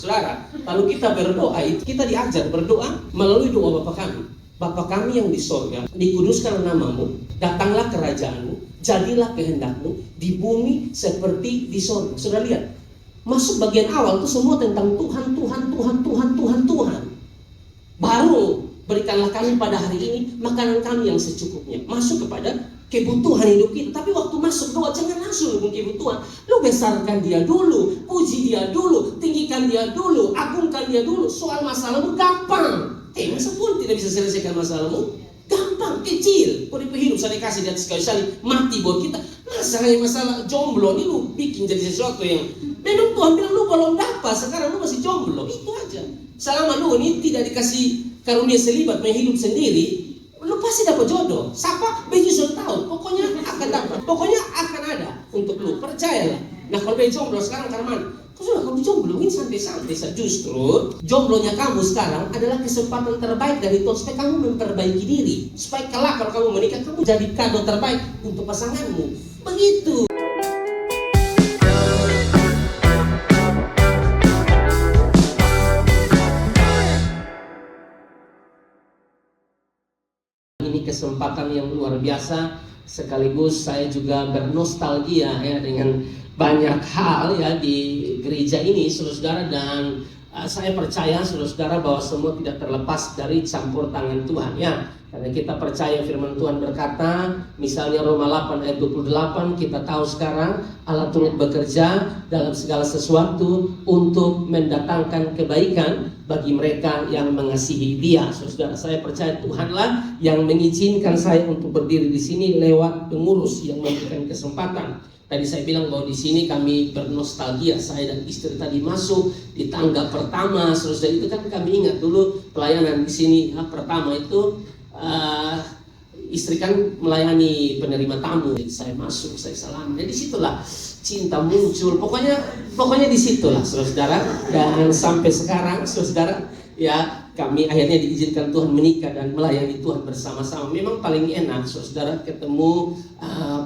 Saudara, kalau kita berdoa, kita diajar berdoa melalui doa Bapa kami. Bapa kami yang di sorga, dikuduskanlah namamu, datanglah kerajaanmu, jadilah kehendakmu di bumi seperti di sorga. Sudah lihat, masuk bagian awal itu semua tentang Tuhan, Tuhan, Tuhan, Tuhan, Tuhan, Tuhan. Baru berikanlah kami pada hari ini makanan kami yang secukupnya. Masuk kepada kebutuhan hidup kita. Tapi waktu masuk doa jangan langsung dengan kebutuhan. Lu besarkan dia dulu, puji dia dulu, tinggikan dia dulu, agungkan dia dulu. Soal masalahmu gampang. Masa pun tidak bisa selesaikan masalahmu? Gampang, kecil. Kau hidup saya dikasih di atas kayu salib, mati buat kita. Masalah jomblo ini lu bikin jadi sesuatu yang memang Tuhan bilang lu belum dapat, sekarang lu masih jomblo. Itu aja. Selama lu ini tidak dikasih karunia selibat menghidup sendiri, lu pasti dapat jodoh. Siapa? Begitu sudah tahu. Pokoknya akan dapat. Pokoknya akan ada untuk lu. Percayalah. Nah kalau dia jomblo sekarang karena sudah kamu jomblo ini santai-santai. Justru jomblonya kamu sekarang adalah kesempatan terbaik dari Tuhan supaya kamu memperbaiki diri. Supaya kelak kalau kamu menikah kamu jadi kado terbaik untuk pasanganmu. Begitu. Ini kesempatan yang luar biasa, sekaligus saya juga bernostalgia ya dengan banyak hal ya di gereja ini, saudara-saudara, dan saya percaya saudara-saudara bahwa semua tidak terlepas dari campur tangan Tuhan ya. Karena kita percaya firman Tuhan berkata, misalnya Roma 8 ayat 28, kita tahu sekarang Allah turut bekerja dalam segala sesuatu untuk mendatangkan kebaikan bagi mereka yang mengasihi Dia. Saudara, saya percaya Tuhanlah yang mengizinkan saya untuk berdiri di sini lewat pengurus yang memberikan kesempatan. Tadi saya bilang bahwa di sini kami bernostalgia. Saya dan istri tadi masuk di tangga pertama. Saudara, itu kan kami ingat dulu pelayanan di sini pertama itu. Istri kan melayani penerima tamu, jadi saya masuk, saya salam. Jadi situlah cinta muncul. Pokoknya di situlah, saudara. Dan sampai sekarang, saudara, ya kami akhirnya diizinkan Tuhan menikah dan melayani Tuhan bersama-sama. Memang paling enak, saudara, ketemu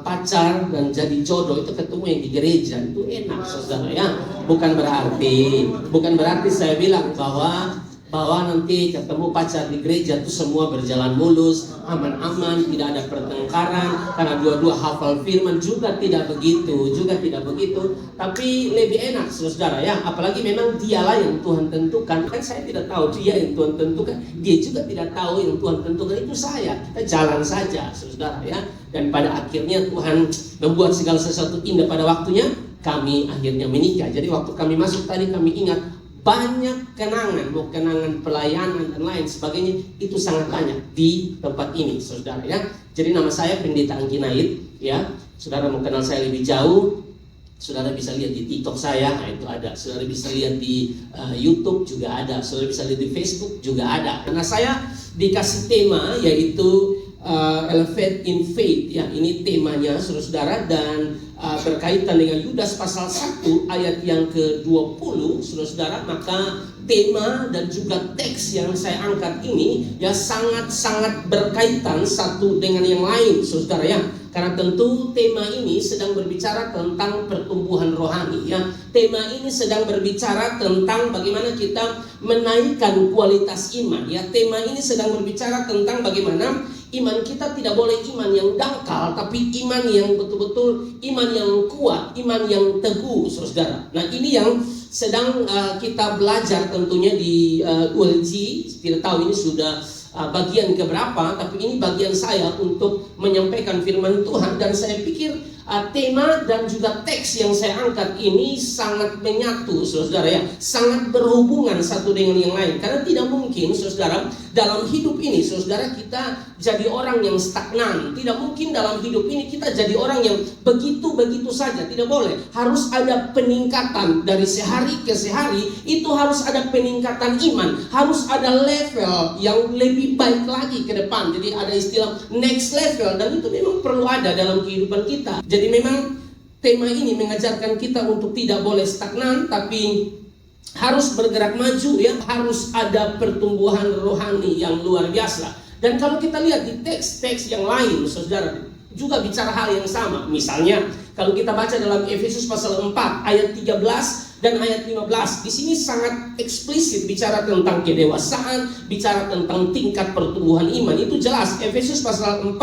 pacar dan jadi jodoh itu ketemu yang di gereja itu enak, saudara ya. Bukan berarti saya bilang bahwa nanti ketemu pacar di gereja itu semua berjalan mulus, aman-aman, tidak ada pertengkaran karena dua-dua hafal firman, juga tidak begitu. Tapi lebih enak, saudara ya, apalagi memang dialah yang Tuhan tentukan. Kan saya tidak tahu dia yang Tuhan tentukan, dia juga tidak tahu yang Tuhan tentukan, itu saya. Kita jalan saja, saudara ya. Dan pada akhirnya Tuhan membuat segala sesuatu indah pada waktunya. Kami akhirnya menikah. Jadi waktu kami masuk tadi kami ingat banyak kenangan, mau kenangan pelayanan dan lain sebagainya, itu sangat banyak di tempat ini, saudara ya. Jadi nama saya Pendeta Anggi Naid ya. Saudara mau kenal saya lebih jauh, saudara bisa lihat di TikTok saya, nah itu ada. Saudara bisa lihat di YouTube juga ada. Saudara bisa lihat di Facebook juga ada. Karena saya dikasih tema yaitu Elevate in Faith ya. Ini temanya, saudara-saudara, dan berkaitan dengan Yudas pasal 1 ayat yang ke-20, saudara-saudara. Maka tema dan juga teks yang saya angkat ini ya sangat-sangat berkaitan satu dengan yang lain, saudara ya. Karena tentu tema ini sedang berbicara tentang pertumbuhan rohani ya. Tema ini sedang berbicara tentang bagaimana kita menaikkan kualitas iman ya. Tema ini sedang berbicara tentang bagaimana iman kita tidak boleh iman yang dangkal, tapi iman yang betul-betul iman yang kuat, iman yang teguh, saudara. Nah ini yang sedang kita belajar tentunya di ULG. Tidak tahu ini sudah bagian keberapa, tapi ini bagian saya untuk menyampaikan firman Tuhan. Dan saya pikir tema dan juga teks yang saya angkat ini sangat menyatu, saudara ya, sangat berhubungan satu dengan yang lain. Karena tidak mungkin, saudara, dalam hidup ini, saudara, kita jadi orang yang stagnan. Tidak mungkin dalam hidup ini kita jadi orang yang begitu-begitu saja. Tidak boleh. Harus ada peningkatan dari sehari ke sehari. Itu harus ada peningkatan iman. Harus ada level yang lebih baik lagi ke depan. Jadi ada istilah next level, dan itu memang perlu ada dalam kehidupan kita. Jadi memang tema ini mengajarkan kita untuk tidak boleh stagnan, tapi harus bergerak maju ya. Harus ada pertumbuhan rohani yang luar biasa. Dan kalau kita lihat di teks-teks yang lain, saudara, juga bicara hal yang sama. Misalnya kalau kita baca dalam Efesus pasal 4 ayat 13 dan ayat 15. Di sini sangat eksplisit bicara tentang kedewasaan, bicara tentang tingkat pertumbuhan iman. Itu jelas Efesus pasal 4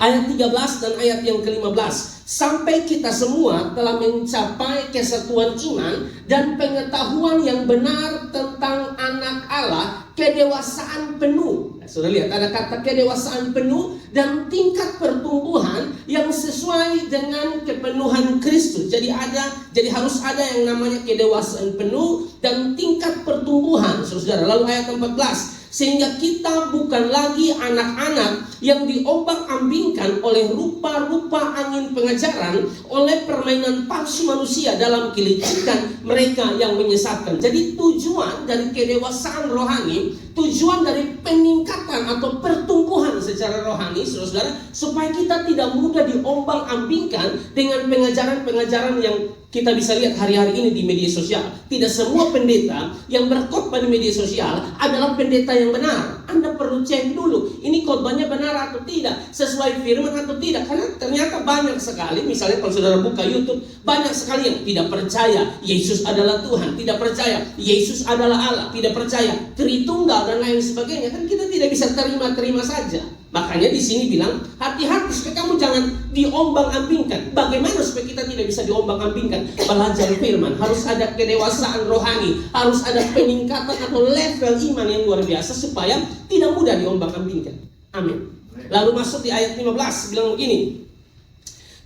ayat 13 dan ayat yang ke-15. Sampai kita semua telah mencapai kesatuan iman dan pengetahuan yang benar tentang anak Allah, kedewasaan penuh. Nah, sudah lihat ada kata kedewasaan penuh dan tingkat pertumbuhan yang sesuai dengan kepenuhan Kristus. Jadi harus ada yang namanya kedewasaan penuh dan tingkat pertumbuhan, saudara. Lalu ayat 14. Sehingga kita bukan lagi anak-anak yang diombang-ambingkan oleh rupa-rupa angin pengajaran, oleh permainan palsu manusia dalam kelicikan mereka yang menyesatkan. Jadi tujuan dari kedewasaan rohani, tujuan dari peningkatan atau pertumbuhan secara rohani, saudara, supaya kita tidak mudah diombang-ambingkan dengan pengajaran-pengajaran yang kita bisa lihat hari-hari ini di media sosial. Tidak semua pendeta yang berkhotbah di media sosial adalah pendeta yang benar. Anda perlu cek dulu, ini khotbahnya benar atau tidak, sesuai firman atau tidak. Karena ternyata banyak sekali, misalnya kalau saudara buka YouTube, banyak sekali yang tidak percaya Yesus adalah Tuhan, tidak percaya Yesus adalah Allah, tidak percaya Tritunggal dan lain sebagainya. Kan kita tidak bisa terima-terima saja. Makanya di sini bilang hati-hati supaya kamu jangan diombang-ambingkan. Bagaimana supaya kita tidak bisa diombang-ambingkan? Belajar firman, harus ada kedewasaan rohani, harus ada peningkatan atau level iman yang luar biasa supaya tidak mudah diombang-ambingkan. Amin. Lalu masuk di ayat 15 bilang begini.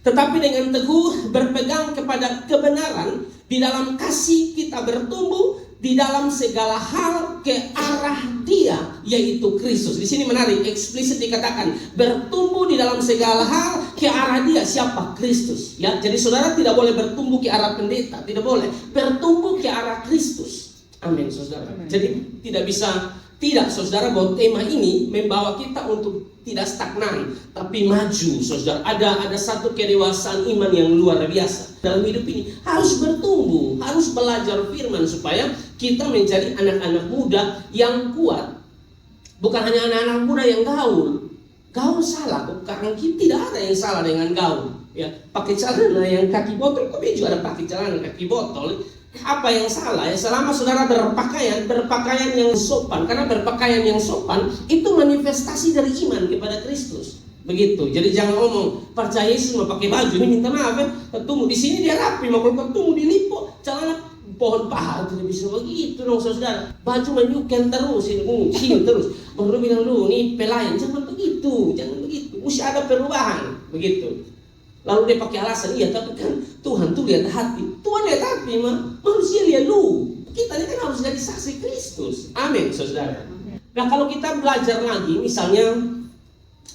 Tetapi dengan teguh berpegang kepada kebenaran, di dalam kasih kita bertumbuh di dalam segala hal ke arah Dia, yaitu Kristus. Di sini menarik, eksplisit dikatakan bertumbuh di dalam segala hal ke arah Dia. Siapa? Kristus. Ya, jadi saudara tidak boleh bertumbuh ke arah pendeta, tidak boleh. Bertumbuh ke arah Kristus. Amin, saudara. Jadi tidak saudara, bahwa tema ini membawa kita untuk tidak stagnan, tapi maju, saudara. Ada satu kedewasaan iman yang luar biasa dalam hidup ini. Harus bertumbuh, harus belajar firman supaya kita menjadi anak-anak muda yang kuat. Bukan hanya anak-anak muda yang gaul. Gaul salah, karena kita tidak ada yang salah dengan gaul. Ya, pakai celana yang kaki botol, kok juga ada pakai celana kaki botol. Apa yang salah? Ya, selama saudara berpakaian yang sopan. Karena berpakaian yang sopan itu manifestasi dari iman kepada Kristus. Begitu. Jadi jangan ngomong percaya Yesus mau pakai baju ini, minta maaf ya. Ketemu di sini dia rapi, mau ketemu di lipo celana pohon paha, tidak bisa begitu dong saudara. Baju menyukan terus, ini terus. Baru bilang lu nih pelayan, jangan begitu. Mesti ada perubahan, begitu. Lalu dia pakai alasan, iya tapi kan Tuhan tuh lihat hati. Tuhan lihat hati mah, manusia lihat lu. Kita ini kan harus jadi saksi Kristus. Amin, saudara. Nah, kalau kita belajar lagi, misalnya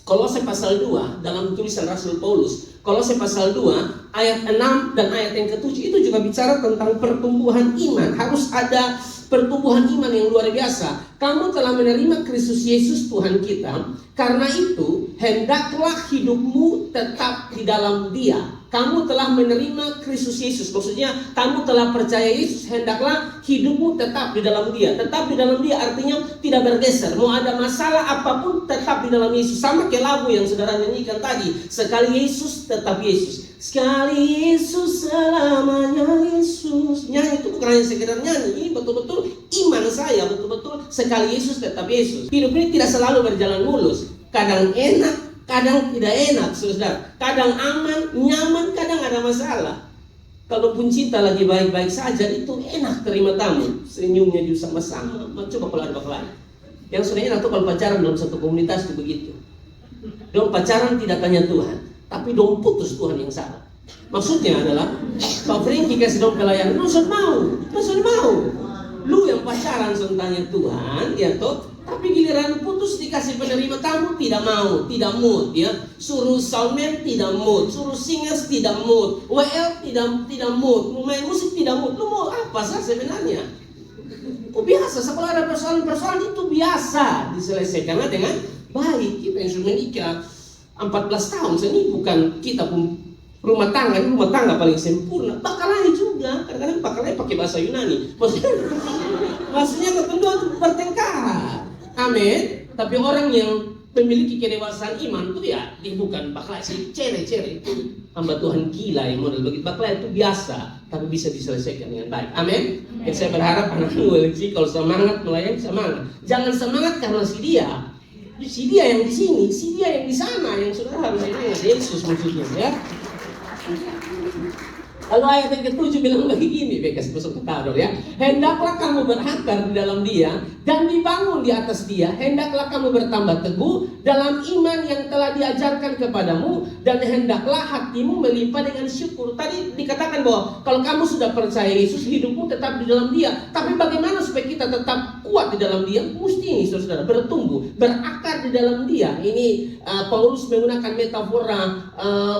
Kolose pasal 2 dalam tulisan Rasul Paulus, Kolose pasal 2 ayat 6 dan ayat yang ke-7 itu juga bicara tentang pertumbuhan iman. Harus ada pertumbuhan iman yang luar biasa. Kamu telah menerima Kristus Yesus Tuhan kita, karena itu hendaklah hidupmu tetap di dalam Dia. Kamu telah menerima Kristus Yesus, maksudnya kamu telah percaya Yesus, hendaklah hidupmu tetap di dalam Dia. Tetap di dalam Dia artinya tidak bergeser. Mau ada masalah apapun tetap di dalam Yesus. Sama kayak lagu yang saudara nyanyikan tadi, sekali Yesus tetap Yesus. Sekali Yesus selamanya Yesus. Nyanyi itu bukan hanya sekedar nyanyi, ini betul-betul iman saya, betul-betul sekali Yesus tetap Yesus. Hidup ini tidak selalu berjalan mulus. Kadang enak, kadang tidak enak, saudara. Kadang aman, nyaman, kadang ada masalah. Kalaupun cinta lagi baik-baik saja, itu enak terima tamu. Senyumnya juga sama-sama. Coba kalau ada lain. Yang sudah enak tuh kalau pacaran dalam satu komunitas itu begitu. Dong pacaran tidak tanya Tuhan, tapi dong putus Tuhan yang salah. Maksudnya adalah Pak Franky kasih dong pelayan, lu sudah mau. Lu yang pacaran sudah tanya Tuhan, ya toh. Tapi giliran putus dikasih penerima tamu tidak mau, tidak mood ya. Suruh soundman tidak mood, suruh singers tidak mood, WL tidak mood, mau main musik tidak mood. Lu mau apa sih sebenarnya? Itu biasa, sekolah ada persoalan itu biasa diselesaikan dengan baik. Kita yang sudah menikah 14 tahun, ini bukan kita pun rumah tangga paling sempurna. Bakalai juga, kadang-kadang bakalai pakai bahasa Yunani. Maksudnya ketentuan bertengkar. Amin. Tapi orang yang memiliki kedewasaan iman tuh ya dia bukan bakal cere-cere itu hamba Tuhan gila yang model begitu. Bakal itu biasa tapi bisa diselesaikan dengan baik. Amin. Dan saya berharap anak-anak WLC kalau semangat melayani semangat. Jangan semangat karena si dia yang di sini, si dia yang di sana yang saudara harus ingat Yesus maksudnya ya. Lalu ayat yang ke-7 bilang begini, bekas masuk ke Tador ya. Hendaklah kamu berakar di dalam dia dan dibangun di atas dia. Hendaklah kamu bertambah teguh dalam iman yang telah diajarkan kepadamu dan hendaklah hatimu melimpah dengan syukur. Tadi dikatakan bahwa kalau kamu sudah percaya Yesus, hidupmu tetap di dalam dia. Tapi bagaimana supaya kita tetap kuat di dalam dia? Mesti ini saudara bertumbuh, berakar di dalam dia. Ini Paulus menggunakan metafora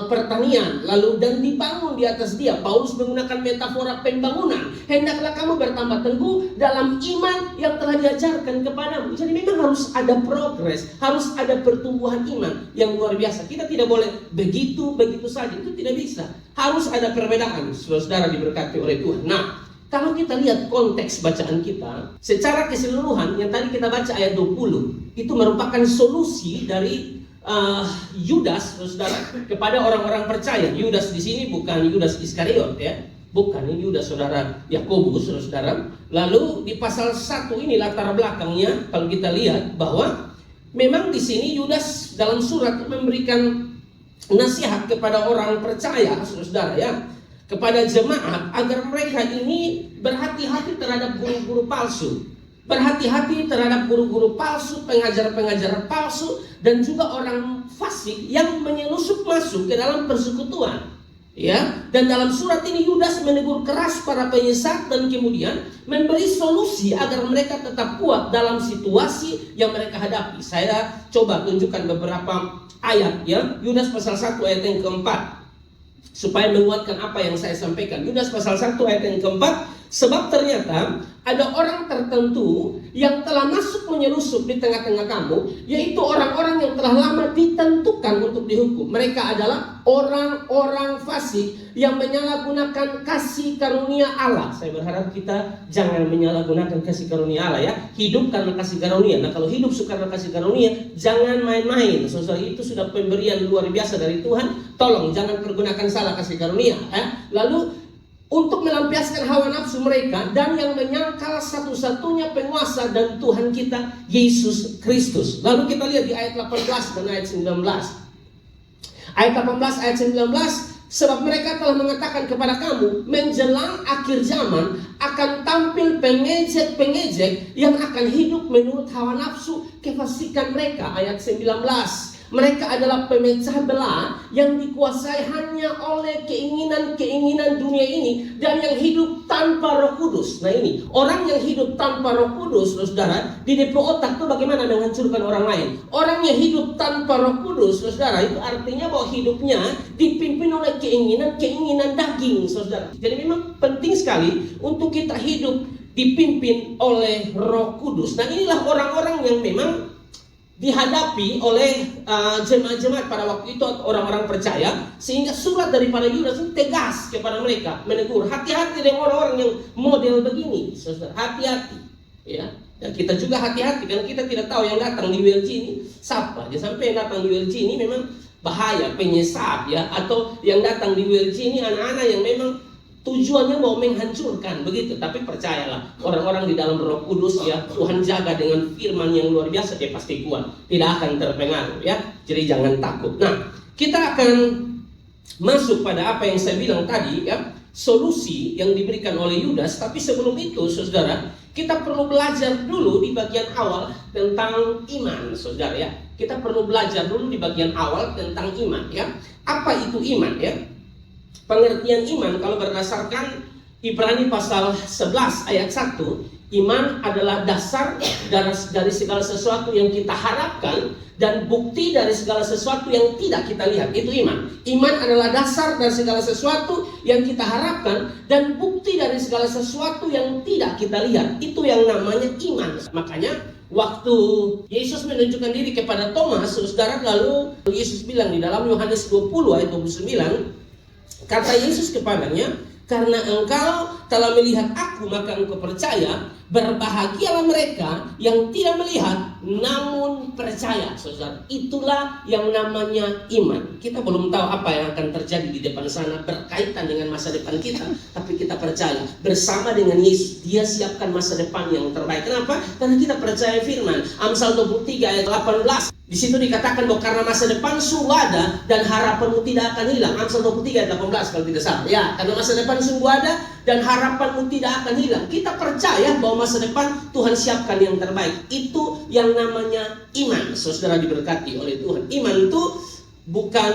pertanian, lalu dan dibangun di atas dia. Paulus menggunakan metafora pembangunan. Hendaklah kamu bertambah teguh dalam iman yang telah diajarkan kepadamu. Jadi memang harus ada progres, harus ada pertumbuhan iman yang luar biasa. Kita tidak boleh begitu saja, itu tidak bisa. Harus ada perbedaan, saudara diberkati oleh Tuhan. Nah, kalau kita lihat konteks bacaan kita secara keseluruhan, yang tadi kita baca ayat 20 itu merupakan solusi dari Yudas, saudara, kepada orang-orang percaya. Yudas di sini bukan Yudas Iskariot ya, bukan, ini Yudas saudara Yakobus, saudara. Lalu di pasal 1 ini latar belakangnya kalau kita lihat bahwa memang di sini Yudas dalam surat memberikan nasihat kepada orang percaya, saudara ya, kepada jemaat agar mereka ini berhati-hati terhadap guru-guru palsu. Berhati-hati terhadap guru-guru palsu, pengajar-pengajar palsu, dan juga orang fasik yang menyelusup masuk ke dalam persekutuan. Ya, dan dalam surat ini Yudas menegur keras para penyesat dan kemudian memberi solusi agar mereka tetap kuat dalam situasi yang mereka hadapi. Saya coba tunjukkan beberapa ayat ya. Yudas pasal 1 ayat yang keempat supaya menguatkan apa yang saya sampaikan. Yudas pasal 1 ayat yang keempat. Sebab ternyata ada orang tertentu yang telah masuk menyelusup di tengah-tengah kamu, yaitu orang-orang yang telah lama ditentukan untuk dihukum. Mereka adalah orang-orang fasik yang menyalahgunakan kasih karunia Allah. Saya berharap kita jangan menyalahgunakan kasih karunia Allah ya. Hidup karena kasih karunia. Nah, kalau hidup karena kasih karunia, jangan main-main. Saudara, itu sudah pemberian luar biasa dari Tuhan. Tolong jangan pergunakan salah kasih karunia ya. Lalu untuk melampiaskan hawa nafsu mereka dan yang menyangkal satu-satunya penguasa dan Tuhan kita Yesus Kristus. Lalu kita lihat di ayat 18 dan ayat 19. Ayat 18 ayat 19, sebab mereka telah mengatakan kepada kamu, menjelang akhir zaman akan tampil pengejek-pengejek yang akan hidup menurut hawa nafsu kefasikan mereka. Ayat 19. Mereka adalah pemecah belah yang dikuasai hanya oleh keinginan-keinginan dunia ini dan yang hidup tanpa Roh Kudus. Nah ini, orang yang hidup tanpa Roh Kudus, saudara, di depo otak itu bagaimana menghancurkan orang lain. Orang yang hidup tanpa Roh Kudus, saudara, itu artinya bahwa hidupnya dipimpin oleh keinginan-keinginan daging, saudara. Jadi memang penting sekali untuk kita hidup dipimpin oleh Roh Kudus. Nah inilah orang-orang yang memang dihadapi oleh jemaat-jemaat pada waktu itu, orang-orang percaya, sehingga surat daripada Yudas itu tegas kepada mereka, menegur, hati-hati dengan orang-orang yang model begini, saudara, hati-hati, ya. Dan kita juga hati-hati, karena kita tidak tahu yang datang di WLG ini siapa. Jangan sampai yang datang di WLG ini memang bahaya, penyesat, ya, atau yang datang di WLG ini anak-anak yang memang tujuannya mau menghancurkan begitu. Tapi percayalah, orang-orang di dalam Roh Kudus ya, Tuhan jaga dengan firman yang luar biasa, dia pasti kuat, tidak akan terpengaruh ya. Jadi jangan takut. Nah, kita akan masuk pada apa yang saya bilang tadi ya, solusi yang diberikan oleh Yudas. Tapi sebelum itu, saudara, kita perlu belajar dulu di bagian awal tentang iman, saudara ya. Kita perlu belajar dulu di bagian awal tentang iman ya. Apa itu iman ya? Pengertian iman kalau berdasarkan Ibrani pasal 11 ayat 1, iman adalah dasar dari segala sesuatu yang kita harapkan dan bukti dari segala sesuatu yang tidak kita lihat. Itu iman. Iman adalah dasar dari segala sesuatu yang kita harapkan dan bukti dari segala sesuatu yang tidak kita lihat. Itu yang namanya iman. Makanya waktu Yesus menunjukkan diri kepada Thomas, saudara, lalu Yesus bilang di dalam Yohanes 20 ayat 29, kata Yesus kepadanya, Karena engkau telah melihat aku, maka engkau percaya. Berbahagialah mereka yang tidak melihat namun percaya. Saudara, itulah yang namanya iman. Kita belum tahu apa yang akan terjadi di depan sana berkaitan dengan masa depan kita, tapi kita percaya bersama dengan Yesus, Dia siapkan masa depan yang terbaik. Kenapa? Karena kita percaya firman Amsal 23 ayat 18. Di situ dikatakan bahwa karena masa depan sungguh ada dan harapanmu tidak akan hilang. Amsal 23 ayat 18 kalau tidak salah. Ya, karena masa depan sungguh ada dan harapanmu tidak akan hilang. Kita percaya bahwa masa depan Tuhan siapkan yang terbaik. Itu yang namanya iman. Saudara diberkati oleh Tuhan. Iman itu bukan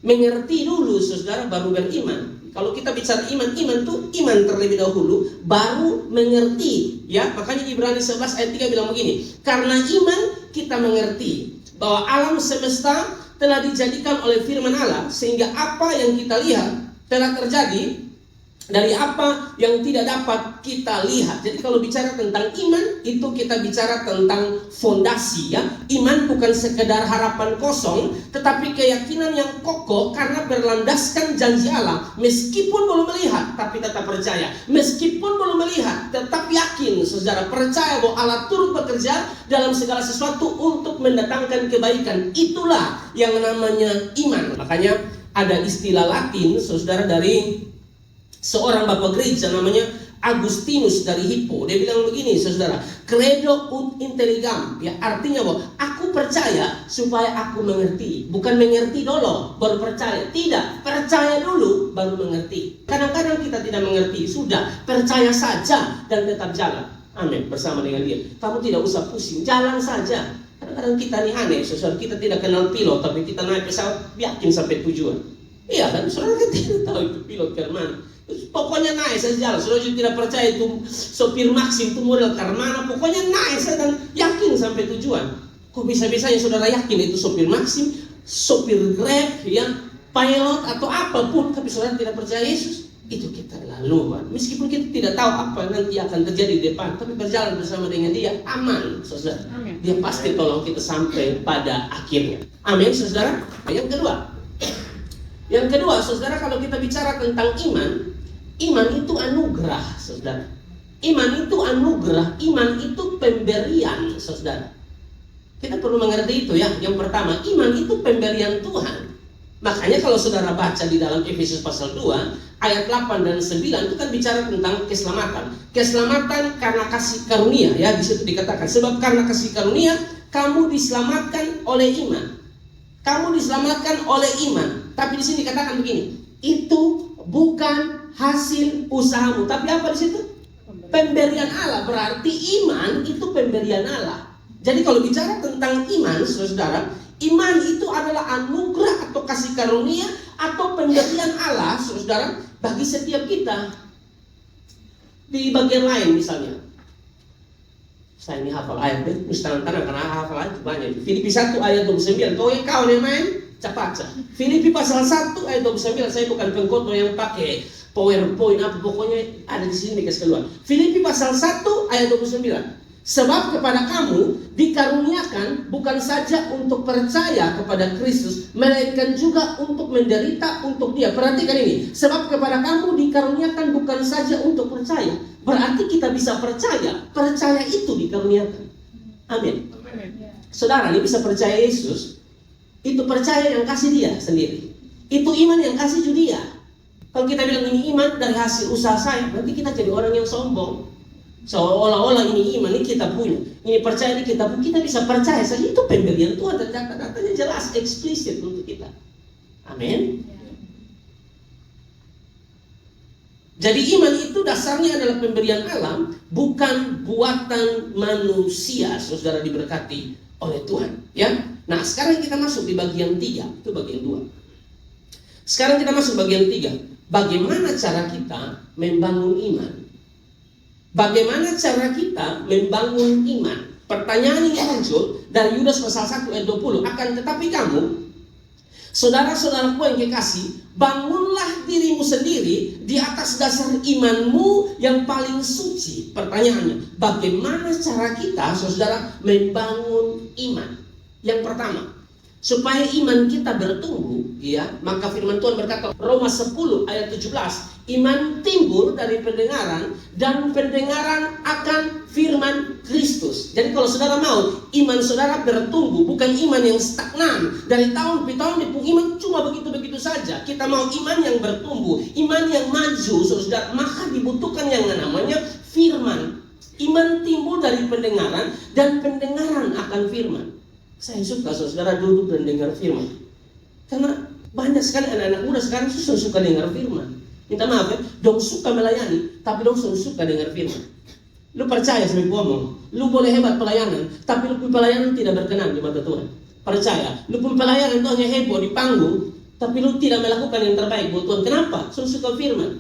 mengerti dulu, saudara, baru beriman. Kalau kita bicara iman itu iman terlebih dahulu, baru mengerti. Ya, makanya Ibrani 11 ayat 3 bilang begini. Karena iman kita mengerti bahwa alam semesta telah dijadikan oleh firman Allah, sehingga apa yang kita lihat telah terjadi dari apa yang tidak dapat kita lihat. Jadi kalau bicara tentang iman, itu kita bicara tentang fondasi, ya. Iman bukan sekedar harapan kosong, tetapi keyakinan yang kokoh karena berlandaskan janji Allah. Meskipun belum melihat, tapi tetap percaya. Meskipun belum melihat, tetap yakin, saudara, percaya bahwa Allah turut bekerja dalam segala sesuatu untuk mendatangkan kebaikan. Itulah yang namanya iman. Makanya ada istilah Latin, saudara, dari seorang bapak gereja namanya Agustinus dari Hippo. Dia bilang begini, saudara, credo ut intelligam, ya, artinya bahwa aku percaya supaya aku mengerti. Bukan mengerti dulu baru percaya. Tidak, percaya dulu baru mengerti. Kadang-kadang kita tidak mengerti, sudah percaya saja dan tetap jalan. Amin, bersama dengan Dia. Kamu tidak usah pusing, jalan saja. Kadang-kadang kita ini aneh, saudara, kita tidak kenal pilot, tapi kita naik pesawat yakin sampai tujuan. Iya kan, saudara, kan tidak tahu itu pilot ke mana. Pokoknya naik saja jalan. Saudara juga tidak percaya itu sopir Maxim itu model Karmana. Pokoknya naik saja dan yakin sampai tujuan. Kok bisa-bisanya saudara yakin itu sopir Maxim, sopir Grab, ya, pilot atau apapun, tapi saudara tidak percaya Yesus? Itu kita laluan. Meskipun kita tidak tahu apa nanti akan terjadi di depan, tapi berjalan bersama dengan Dia aman, saudara. Amin. Dia pasti tolong kita sampai pada akhirnya. Amin, saudara. Yang kedua, saudara, kalau kita bicara tentang iman itu anugerah, saudara. Iman itu anugerah, iman itu pemberian, saudara. Kita perlu mengerti itu, ya. Yang pertama, iman itu pemberian Tuhan. Makanya kalau saudara baca di dalam Efesus pasal 2 ayat 8 dan 9 itu kan bicara tentang keselamatan. Keselamatan karena kasih karunia, ya. Di situ dikatakan sebab karena kasih karunia kamu diselamatkan oleh iman. Kamu diselamatkan oleh iman. Tapi di sini dikatakan begini, itu bukan hasil usahamu, tapi apa di situ? Pemberian Allah. Berarti iman itu pemberian Allah. Jadi kalau bicara tentang iman, saudara, iman itu adalah anugerah atau kasih karunia atau pemberian Allah, saudara, bagi setiap kita. Di bagian lain misalnya, saya ini hafal ayat, tangan karena hafal ayat banyak. Filipi 1 ayat 29. Kau yang main cepat. Filipi pasal 1 ayat 29. Saya bukan pengkhotbah yang pakai PowerPoint apa, pokoknya ada di sini dikasih keluar. Filipi pasal 1 ayat 29. Sebab kepada kamu dikaruniakan bukan saja untuk percaya kepada Kristus, melainkan juga untuk menderita untuk Dia. Perhatikan ini. Sebab kepada kamu dikaruniakan bukan saja untuk percaya. Berarti kita bisa percaya. Percaya itu dikaruniakan. Amin. Saudara, ini bisa percaya Yesus. Itu percaya yang kasih Dia sendiri. Itu iman yang kasih Dia. Kalau kita bilang ini iman dari hasil usaha saya, nanti kita jadi orang yang sombong. Seolah-olah ini iman, ini kita punya. Ini percaya, ini kita punya. Kita bisa percaya saja, itu pemberian Tuhan. Dan data-datanya jelas, eksplisit untuk kita. Amin. Jadi iman itu dasarnya adalah pemberian Allah, bukan buatan manusia. Saudara diberkati oleh Tuhan, ya. Nah, sekarang kita masuk di bagian 3. Itu bagian 2. Sekarang kita masuk bagian 3. Bagaimana cara kita membangun iman? Bagaimana cara kita membangun iman? Pertanyaan ini muncul dari Yudas pasal 1 ayat 20. Akan tetapi kamu, saudara-saudaraku yang kekasih, bangunlah dirimu sendiri di atas dasar imanmu yang paling suci. Pertanyaannya, bagaimana cara kita, saudara, membangun iman? Yang pertama, supaya iman kita bertumbuh, ya, maka firman Tuhan berkata Roma 10 ayat 17, Iman timbul dari pendengaran, dan pendengaran akan firman Kristus. Jadi kalau saudara mau iman saudara bertumbuh, bukan iman yang stagnan dari tahun ke tahun, iman cuma begitu-begitu saja. Kita mau iman yang bertumbuh, iman yang maju, saudara, maka dibutuhkan yang namanya firman. Iman timbul dari pendengaran, dan pendengaran akan firman. Saya suka saudara duduk dan dengar firman, karena banyak sekali anak-anak muda sekarang suka dengar firman. Minta maaf ya, dong suka melayani, tapi dong suka dengar firman. Lu percaya sama gua ngomong, lu boleh hebat pelayanan, tapi lu punya pelayanan tidak berkenan di mata Tuhan. Percaya, lu punya pelayanan itu hanya heboh di panggung, tapi lu tidak melakukan yang terbaik buat Tuhan. Kenapa? Suka firman.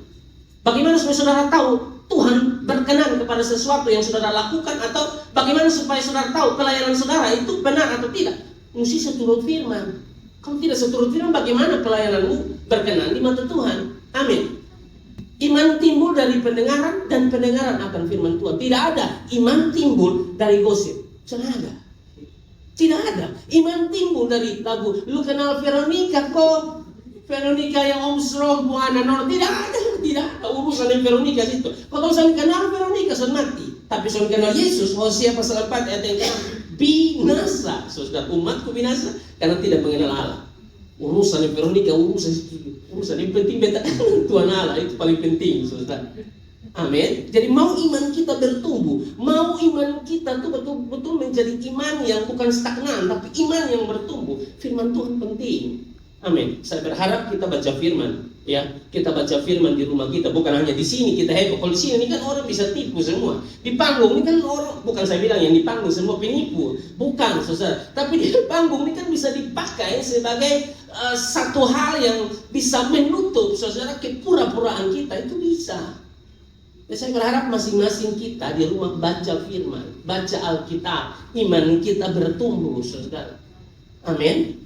Bagaimana supaya saudara tahu Tuhan berkenan kepada sesuatu yang saudara lakukan, atau bagaimana supaya saudara tahu pelayanan saudara itu benar atau tidak? Mesti seturut firman. Kalau tidak seturut firman, bagaimana pelayananmu berkenan di mata Tuhan? Amin. Iman timbul dari pendengaran, dan pendengaran akan firman Tuhan. Tidak ada iman timbul dari gosip. Tidak ada. Tidak ada. Iman timbul dari lagu, lu kenal Veronica kok? Veronica yang Om Srom, Bu Ana Nor. Tidak ada. Tidak ada urusan dengan Veronica situ. Kalau saya kenal Veronica, sudah mati. Tapi saya kenal Yesus, Hosea pasal 4 ayat yang ke-6, binasa. Saudara, umatku binasa karena tidak mengenal Allah. Urusan Veronica, urusan yang penting beta Tuhan Allah, itu paling penting, saudara. Amin. Jadi mau iman kita bertumbuh, mau iman kita tuh betul-betul menjadi iman yang bukan stagnan, tapi iman yang bertumbuh. Firman Tuhan penting. Amin. Saya berharap kita baca firman, ya. Kita baca firman di rumah kita, bukan hanya di sini kita heboh. Kalau di sini ini kan orang bisa tipu semua. Di panggung ini kan orang, bukan saya bilang yang di panggung semua penipu, bukan, saudara. Tapi di panggung ini kan bisa dipakai sebagai satu hal yang bisa menutup, saudara, kepura-puraan kita, itu bisa. Ya, saya berharap masing-masing kita di rumah baca firman, baca Alkitab, iman kita bertumbuh, saudara. Amin.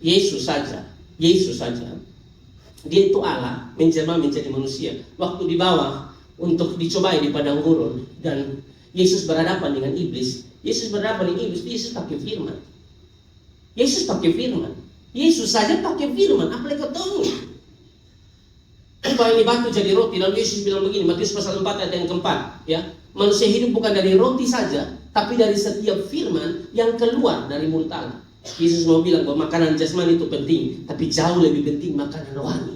Yesus saja, dia itu Allah menjelma menjadi manusia. Waktu dibawa untuk dicobai di padang gurun, dan Yesus berhadapan dengan iblis. Yesus pakai firman. Yesus saja pakai firman. Apalagi ketemu. Ubah ini batu jadi roti. Lalu Yesus bilang begini, Matius pasal 4 ayat yang keempat, ya. Manusia hidup bukan dari roti saja, tapi dari setiap firman yang keluar dari mulut Allah. Yesus mau bilang bahwa makanan jasmani itu penting, tapi jauh lebih penting makanan rohani.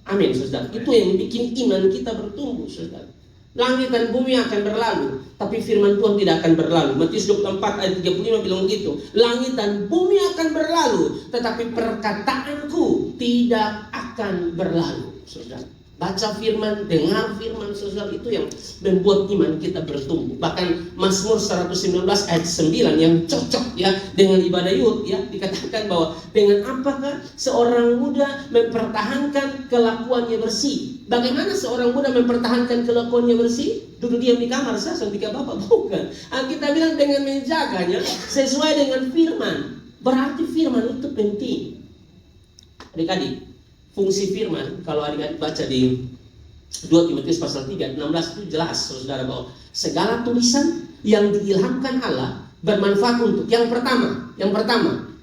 Amin, saudara. Itu yang bikin iman kita bertumbuh, saudara. Langit dan bumi akan berlalu, tapi firman Tuhan tidak akan berlalu. Matius 24 ayat 35 bilang begitu. Langit dan bumi akan berlalu, tetapi perkataanku tidak akan berlalu, saudara. Baca firman, dengar firman, saudara, itu yang membuat iman kita bertumbuh. Bahkan Mazmur 119 ayat 9 yang cocok, ya, dengan ibadah Yud, ya, dikatakan bahwa dengan apakah seorang muda mempertahankan kelakuannya bersih? Bagaimana seorang muda mempertahankan kelakuannya bersih? Duduk diam di kamar saja ketika Bapak, bukan. Kita bilang dengan menjaganya sesuai dengan firman. Berarti firman itu penting. Adik-adik, fungsi firman, kalau adik-adik baca di 2 Timotius pasal 3 16 itu jelas, saudara, bahwa segala tulisan yang diilhamkan Allah bermanfaat untuk yang pertama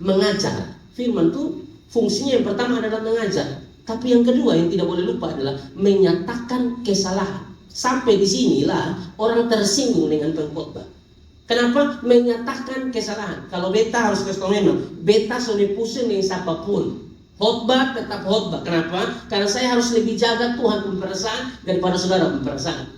mengajar. Firman itu fungsinya yang pertama adalah mengajar, tapi yang kedua yang tidak boleh lupa adalah menyatakan kesalahan. Sampai di sinilah orang tersinggung dengan pengkhotbah. Kenapa? Menyatakan kesalahan. Kalau beta harus kasih tahu, memang beta sudah pusing dengan siapapun. Khotbah tetap khotbah. Kenapa? Karena saya harus lebih jaga Tuhan punya perasaan daripada saudara punya perasaan.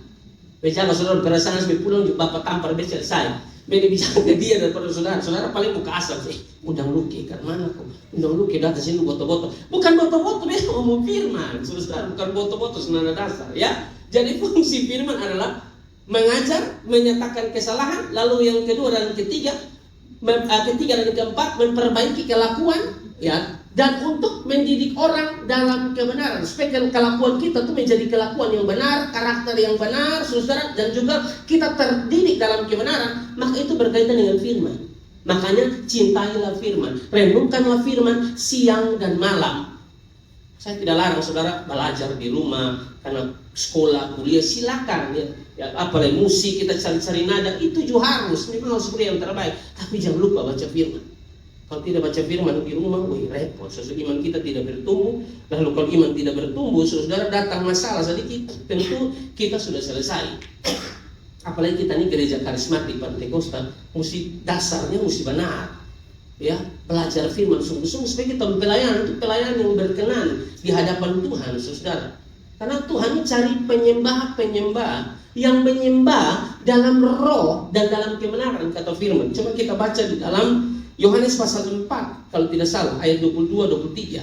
Bicara saudara perasaan sampai pulang juga Bapak tampar besar saya. Lebih jaga dia daripada saudara. Saudara paling buka asap sih. Undang luki karena mana kok? Undang luki datang sini boto-boto. Bukan boto-boto, dia ngomong firman. Saudara, bukan boto-boto senada dasar, ya. Jadi fungsi firman adalah mengajar, menyatakan kesalahan, lalu yang kedua dan ketiga dan keempat memperbaiki kelakuan, ya. Dan untuk mendidik orang dalam kebenaran, supaya kelakuan kita itu menjadi kelakuan yang benar, karakter yang benar, saudara, dan juga kita terdidik dalam kebenaran. Maka itu berkaitan dengan firman. Makanya cintailah firman, renungkanlah firman siang dan malam. Saya tidak larang saudara belajar di rumah, karena sekolah, kuliah, silakan, ya. Apalagi musik, kita cari-cari nada, itu juga harus, memang harus seperti yang terbaik. Tapi jangan lupa baca firman. Kalau tidak baca firman di rumah, repot. Sesuatu iman kita tidak bertumbuh. Lalu kalau iman tidak bertumbuh, saudara datang masalah sedikit, tentu kita sudah selesai. Apalagi kita ini gereja karismatik Pentakosta, dasarnya mesti benar. Ya, belajar firman sungguh-sungguh supaya kita pelayanan itu pelayanan yang berkenan di hadapan Tuhan, saudara. Karena Tuhan cari penyembah-penyembah yang menyembah dalam roh dan dalam kebenaran, kata firman. Coba kita baca di dalam Yohanes pasal 4, kalau tidak salah, ayat 22-23.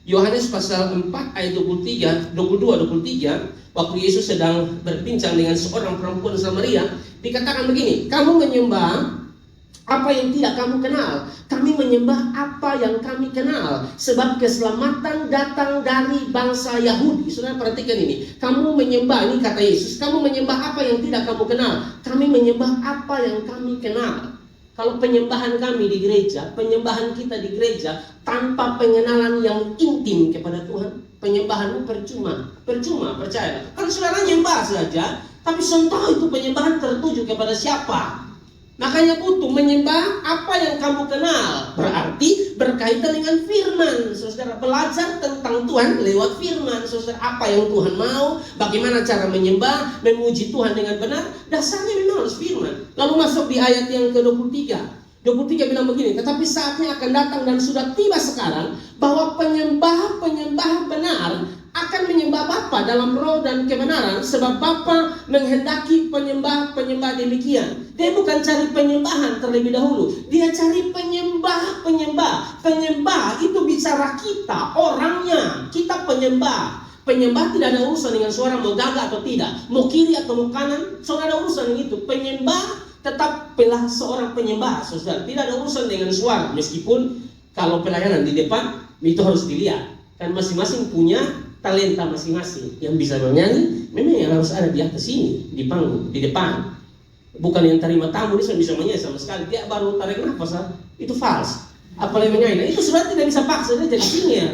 Yohanes pasal 4 ayat 22-23, waktu Yesus sedang berbincang dengan seorang perempuan Samaria, dikatakan begini, kamu menyembah apa yang tidak kamu kenal, kami menyembah apa yang kami kenal, sebab keselamatan datang dari bangsa Yahudi. Saudara perhatikan ini, kamu menyembah, ini kata Yesus, kamu menyembah apa yang tidak kamu kenal, kami menyembah apa yang kami kenal. Kalau penyembahan kami di gereja, penyembahan kita di gereja tanpa pengenalan yang intim kepada Tuhan, penyembahanmu percuma, percaya. Kalau saudara nyembah saja, tapi tahu itu penyembahan tertuju kepada siapa. Makanya butuh menyembah apa yang kamu kenal. Berarti berkaitan dengan firman. Saudara belajar tentang Tuhan lewat firman. Saudara apa yang Tuhan mau, bagaimana cara menyembah, memuji Tuhan dengan benar, dasarnya memang harus firman. Lalu masuk di ayat yang ke-23. 23 bilang begini, tetapi saatnya akan datang dan sudah tiba sekarang bahwa penyembah-penyembah benar akan menyembah Bapa dalam roh dan kebenaran, sebab Bapa menghendaki penyembah-penyembah demikian. Dia bukan cari penyembahan terlebih dahulu, dia cari penyembah-penyembah. Penyembah itu bicara kita, orangnya. Kita penyembah. Penyembah tidak ada urusan dengan suara mau gagah atau tidak, mau kiri atau mau kanan, soalnya ada urusan dengan itu. Penyembah tetaplah seorang penyembah, saudara. Tidak ada urusan dengan suara, meskipun kalau pelayanan di depan itu harus dilihat. Kan masing-masing punya talenta masing-masing. Yang bisa bernyanyi memang yang harus ada di atas sini, di panggung, di depan. Bukan yang terima tamu, dia bisa menyanyi sama sekali. Dia baru tarik nafas, itu false. Apalagi menyanyi, nah, itu sebenarnya tidak bisa paksa dia jadi senior.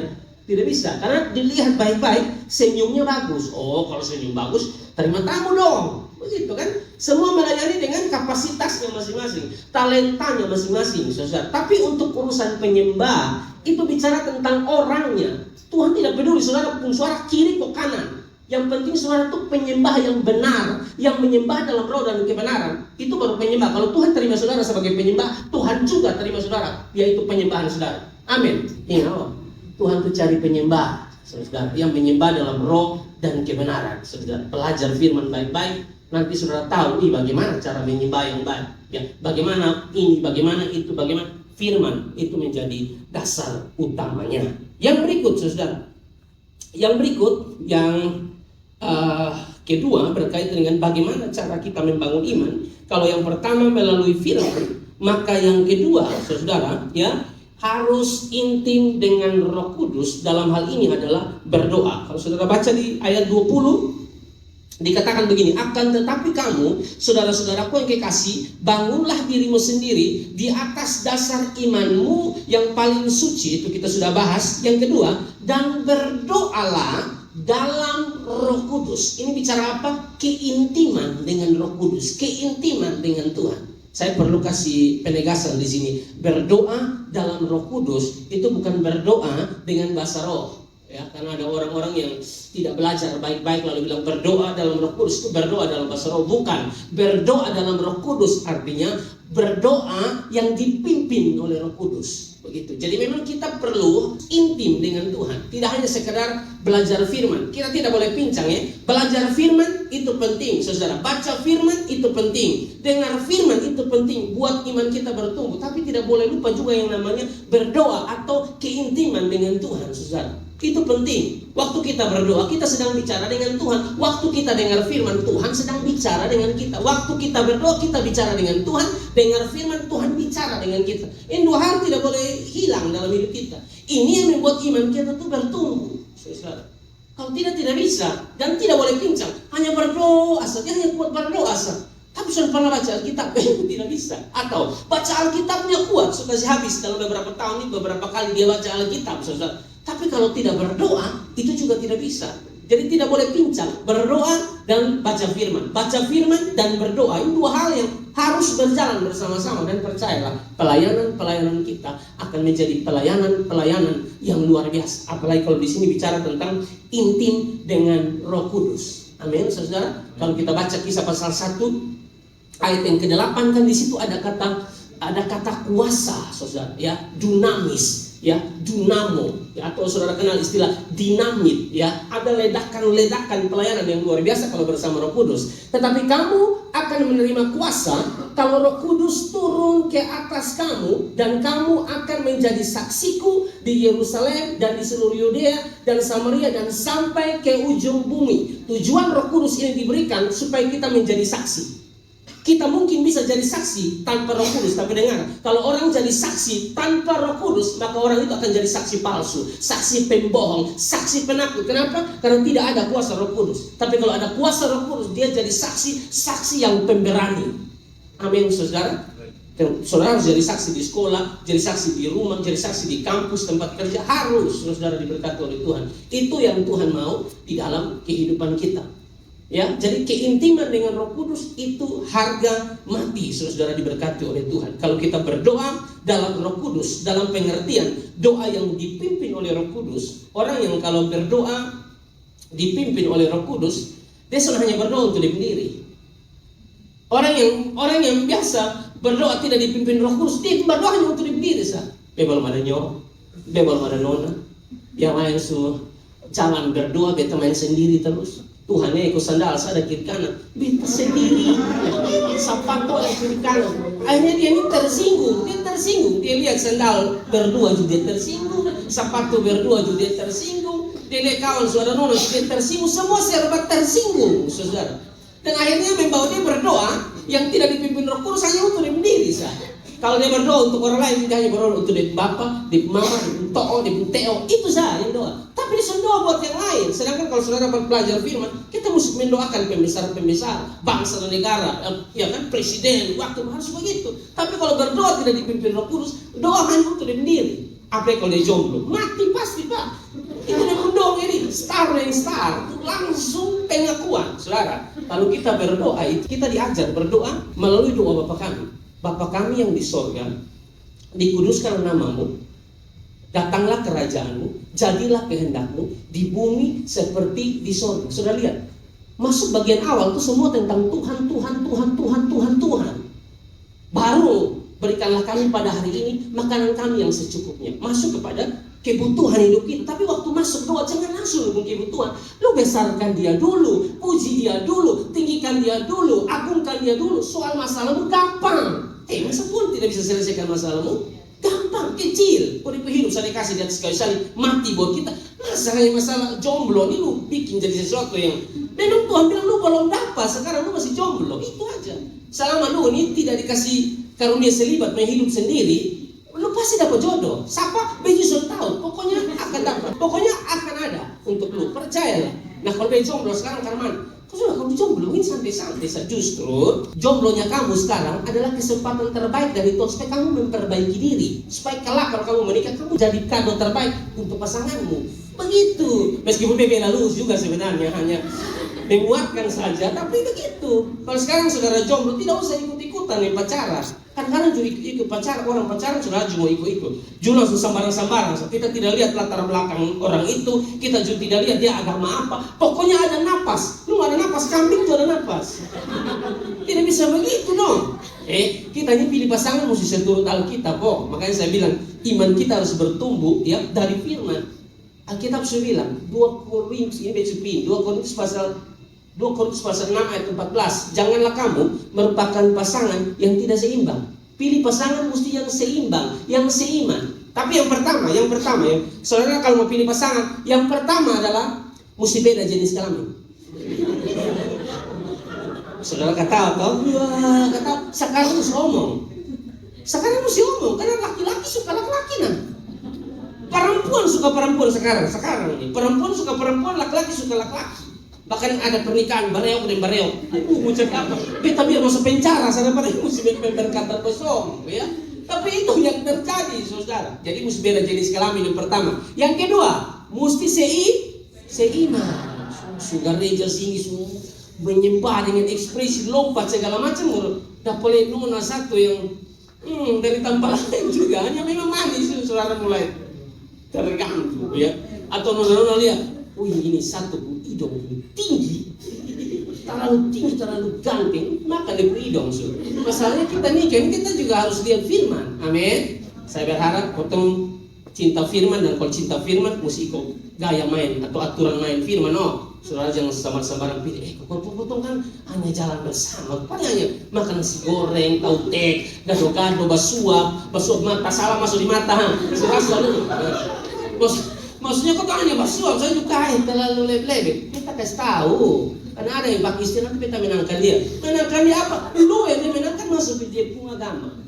Tidak bisa, karena dilihat baik-baik, senyumnya bagus. Oh, kalau senyum bagus, terima tamu dong. Begitu kan? Semua melayani dengan kapasitasnya masing-masing, talentanya masing-masing, saudara. Tapi untuk urusan penyembah, itu bicara tentang orangnya. Tuhan tidak peduli saudara pun suara kiri kok kanan. Yang penting saudara itu penyembah yang benar, yang menyembah dalam roh dan kebenaran. Itu baru penyembah. Kalau Tuhan terima saudara sebagai penyembah, Tuhan juga terima saudara, yaitu penyembahan saudara. Amin. Ingat, Tuhan itu cari penyembah, saudara, yang menyembah dalam roh dan kebenaran. Saudara, pelajar firman baik-baik, nanti saudara tahu bagaimana cara menyembah yang baik. Ya, bagaimana ini, bagaimana itu, bagaimana firman itu menjadi dasar utamanya. Yang berikut, saudara, yang kedua berkaitan dengan bagaimana cara kita membangun iman. Kalau yang pertama melalui firman, maka yang kedua, saudara, ya, harus intim dengan Roh Kudus. Dalam hal ini adalah berdoa. Kalau saudara baca di ayat 20, dikatakan begini, akan tetapi kamu, saudara-saudaraku yang kekasih, bangunlah dirimu sendiri di atas dasar imanmu yang paling suci. Itu kita sudah bahas. Yang kedua, dan berdoalah dalam Roh Kudus. Ini bicara apa? Keintiman dengan Roh Kudus, keintiman dengan Tuhan. Saya perlu kasih penegasan di sini. Berdoa dalam Roh Kudus itu bukan berdoa dengan bahasa roh. Ya, karena ada orang-orang yang tidak belajar baik-baik lalu bilang berdoa dalam Roh Kudus itu berdoa dalam bahasa roh. Bukan. Berdoa dalam Roh Kudus artinya berdoa yang dipimpin oleh Roh Kudus. Begitu. Jadi memang kita perlu intim dengan Tuhan. Tidak hanya sekedar belajar firman. Kita tidak boleh pincang ya. Belajar firman itu penting, saudara. Baca firman itu penting. Dengar firman itu penting buat iman kita bertumbuh. Tapi tidak boleh lupa juga yang namanya berdoa atau keintiman dengan Tuhan, saudara. Itu penting. Waktu kita berdoa, kita sedang bicara dengan Tuhan. Waktu kita dengar firman, Tuhan sedang bicara dengan kita. Waktu kita berdoa, kita bicara dengan Tuhan. Dengar firman, Tuhan bicara dengan kita. Ini dua hal tidak boleh hilang dalam hidup kita. Ini yang membuat iman kita tuh bertumbuh. Kalau tidak bisa. Dan tidak boleh pincang. Hanya berdoa saja, hanya kuat berdoa saja. Tapi sudah pernah baca Alkitab? Tidak bisa. Atau baca Alkitabnya kuat, sudah habis dalam beberapa tahun ini, beberapa kali dia baca Alkitab, saudara. Tapi kalau tidak berdoa, itu juga tidak bisa. Jadi tidak boleh pincang. Berdoa dan baca firman. Baca firman dan berdoa. Ini dua hal yang harus harus berjalan bersama-sama. Dan percayalah, pelayanan kita akan menjadi pelayanan yang luar biasa. Apalagi kalau di sini bicara tentang intim dengan Roh Kudus. Amin, saudara. Kalau kita baca Kisah pasal 1 ayat yang ke-8, kan di situ ada kata kuasa, saudara, ya, dunamis, ya, dunamo, ya, atau saudara kenal istilah dinamit, ya. Ada ledakan pelayanan yang luar biasa kalau bersama Roh Kudus. Tetapi kamu akan menerima kuasa kalau Roh Kudus turun ke atas kamu, dan kamu akan menjadi saksiku di Yerusalem dan di seluruh Yudea dan Samaria dan sampai ke ujung bumi. Tujuan Roh Kudus ini diberikan supaya kita menjadi saksi. Kita mungkin bisa jadi saksi tanpa Roh Kudus, tapi dengar, kalau orang jadi saksi tanpa Roh Kudus, maka orang itu akan jadi saksi palsu, saksi pembohong, saksi penakut. Kenapa? Karena tidak ada kuasa Roh Kudus. Tapi kalau ada kuasa Roh Kudus, dia jadi saksi yang pemberani. Amin, saudara. Saudara harus jadi saksi di sekolah, jadi saksi di rumah, jadi saksi di kampus, tempat kerja. Harus saudara diberkati oleh Tuhan. Itu yang Tuhan mau di dalam kehidupan kita. Ya, jadi keintiman dengan Roh Kudus itu harga mati, saudara diberkati oleh Tuhan. Kalau kita berdoa dalam Roh Kudus, dalam pengertian doa yang dipimpin oleh Roh Kudus, orang yang kalau berdoa dipimpin oleh Roh Kudus, dia hanya berdoa untuk diri sendiri. Orang yang biasa berdoa tidak dipimpin Roh Kudus, dia berdoa hanya untuk diri sendiri. Dia belum ada nyoh, dia belum ada nona, yang lain suruh jalan berdoa, dia main sendiri terus. Tuhan ikut sandal saya ada kiri kanan, beta sendiri, sapato ada kiri kanan. Akhirnya dia ini tersinggung. Dia lihat sandal berdua juga dia tersinggung, sapato berdua juga dia tersinggung. Dia lihat kawan saudara nono dia tersinggung, semua serba tersinggung, saudara. Dan akhirnya membawa dia berdoa yang tidak dipimpin Roh Kudus hanya untuk diri sendiri. Kalau dia berdoa untuk orang lain, dia hanya berdoa untuk dia bapak, dia mama, dia to'o, dia teo, itu saja yang doa. Tapi dia doa buat yang lain. Sedangkan kalau saudara belajar firman, kita mesti mendoakan pembesar-pembesar, bangsa dan negara, ya kan, presiden, waktu harus begitu. Tapi kalau berdoa tidak dipimpin Roh Kudus, doa hanya untuk dia sendiri. Apalagi kalau dia jomblo, mati pasti pak. Itu dia berdoa ini, star, langsung pengakuan. Saudara, kalau kita berdoa, kita diajar berdoa melalui doa Bapa kami. Bapa kami yang di sorga, dikuduskan namamu, datanglah kerajaanmu, jadilah kehendakmu di bumi seperti di sorga. Sudah lihat, masuk bagian awal itu semua tentang Tuhan. Baru berikanlah kami pada hari ini makanan kami yang secukupnya. Masuk kepada kebutuhan hidup kita. Tapi waktu masuk doa jangan langsung dukung kebutuhan. Lu besarkan dia dulu, puji dia dulu, tinggikan dia dulu, agungkan dia dulu. Soal masalahmu gampang. Masa Tuhan tidak bisa selesaikan masalahmu? Gampang, kecil. Kau hidup saya dikasih di atas kayu salib, mati buat kita. Masa hanya masalah jomblo ini lu bikin jadi sesuatu yang memang Tuhan bilang lu belum dapat, sekarang lu masih jomblo. Itu aja. Selama lu ini tidak dikasih karunia selibat hidup sendiri, lu pasti dapat jodoh. Siapa? Begitu tahu. Pokoknya akan dapat. Pokoknya akan ada untuk lu. Percayalah. Nah kalau dia jomblo sekarang karena kalau jomblo ini santai-santai. Justru jomblonya kamu sekarang adalah kesempatan terbaik dari Tuhan supaya kamu memperbaiki diri. Supaya kelak kalau kamu menikah kamu jadi kado terbaik untuk pasanganmu. Begitu. Meskipun bebela lulus juga sebenarnya hanya menguatkan saja, tapi begitu. Kalau sekarang saudara jomblo tidak usah ikut-ikutan nih pacaran. Kadang-kadang juga ikut pacaran, orang pacaran sudah cuma ikut-ikut. Juga langsung sambaran-sambaran. Kita tidak lihat latar belakang orang itu, kita juga tidak lihat dia agama apa. Pokoknya ada napas. Lu ada napas, kambing tuh ada napas. Tidak bisa begitu dong. Kita ini pilih pasangan mesti seturut Alkitab kok. Makanya saya bilang iman kita harus bertumbuh ya dari firman. Alkitab sudah bilang 2 Korintus pasal 6 ayat 14. Janganlah kamu merupakan pasangan yang tidak seimbang. Pilih pasangan mesti yang seimbang, yang seiman. Tapi yang pertama ya, saudara kalau mau pilih pasangan, yang pertama adalah mesti beda jenis kelamin. Saudara kata sekarang mesti omong. Karena laki-laki suka laki-laki nah. Perempuan suka perempuan sekarang ini. Perempuan suka perempuan, laki-laki suka laki-laki. Bahkan ada pernikahan bareok dan bareok. Macam apa? Kita biar masuk penjara sana pada mesti berkata kosong, ya. Tapi itu yang terjadi, saudara. Jadi mesti beda jenis kelamin yang pertama. Yang kedua, mesti seiman. Sudah gereja sini semua menyembah dengan ekspresi lompat segala macam. Dapat nona satu yang dari tempat lain juga, hanya memang manis saudara mulai terganggu ya. Atau nona lihat, wih ini satu hidung tinggi, terlalu tinggi, terlalu ganteng, maka dia hidung. Masalahnya kita nikah, kita juga harus lihat firman. Amin. Saya berharap potong cinta firman, dan kalau cinta firman mesti ikut gaya main atau aturan main firman. Saudara jangan samar-samaran pilih. Potong kan hanya jalan bersama. Paling hanya makan nasi goreng, tahu tek, gado-gado, basuap mata, salah masuk di mata. Saudara selalu. Maksudnya kok hanya basuap, saya juga terlalu lebih. Kita kasih tahu. Karena ada yang pakai istilah, nanti kita menangkan dia. Menangkan dia apa? Lu yang dia menangkan masuk di dia pun agama.